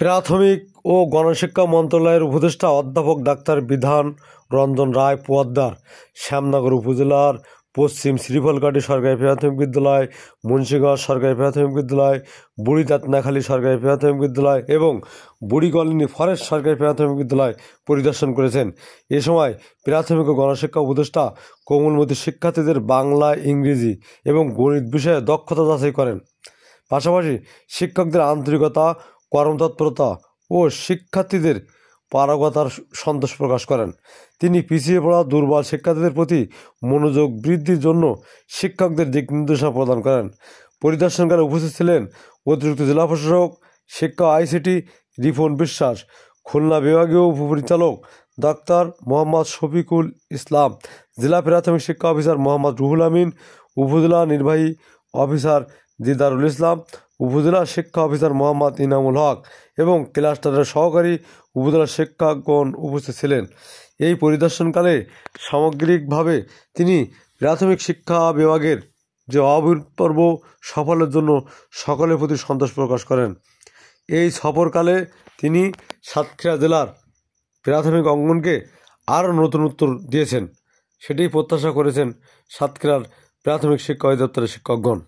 প্রাথমিক ও গণশিক্ষা মন্ত্রণালয়ের উপদেষ্টা অধ্যাপক ডাক্তার বিধান রঞ্জন রায় পোয়াদ্দার শ্যামনগর উপজেলার পশ্চিম শ্রীফলঘাটি সরকারি প্রাথমিক বিদ্যালয়, মুন্সিগঞ্জ সরকারি প্রাথমিক বিদ্যালয়, বুড়িদাঁতনাখালী সরকারি প্রাথমিক বিদ্যালয় এবং বুড়িকলোনি ফরেস্ট সরকারি প্রাথমিক বিদ্যালয় পরিদর্শন করেছেন। এ সময় প্রাথমিক ও গণশিক্ষা উপদেষ্টা কোমলমতি শিক্ষার্থীদের বাংলা, ইংরেজি এবং গণিত বিষয়ে দক্ষতা যাচাই করেন। পাশাপাশি শিক্ষকদের আন্তরিকতা, কর্মতৎপরতা ও শিক্ষার্থীদের পারগতার সন্তোষ প্রকাশ করেন। তিনি পিছিয়ে পড়া দুর্বল শিক্ষার্থীদের প্রতি মনোযোগ বৃদ্ধির জন্য শিক্ষকদের দিক নির্দেশনা প্রদান করেন। পরিদর্শনকালে উপস্থিত ছিলেন অতিরিক্ত জেলা প্রশাসক শিক্ষা আইসিটি রিপন বিশ্বাস, খুলনা বিভাগীয় উপপরিচালক ডাক্তার মোহাম্মদ শফিকুল ইসলাম, জেলা প্রাথমিক শিক্ষা অফিসার মোহাম্মদ রুহুল আমিন, উপজেলা নির্বাহী অফিসার দিদারুল ইসলাম, উপজেলা শিক্ষা অফিসার মোহাম্মদ ইনামুল হক এবং ক্লাস্টারের সহকারী উপজেলা শিক্ষকগণ উপস্থিত ছিলেন। এই পরিদর্শনকালে সামগ্রিকভাবে তিনি প্রাথমিক শিক্ষা বিভাগের যে অভূতপূর্ব সাফল্যের জন্য সকলের প্রতি সন্তোষ প্রকাশ করেন। এই সফরকালে তিনি সাতক্ষীরা জেলার প্রাথমিক অঙ্গনকে আরও নতুনত্ব দিয়েছেন, সেটি প্রত্যাশা করেছেন সাতক্ষীরার প্রাথমিক শিক্ষা অধিদপ্তরের শিক্ষকগণ।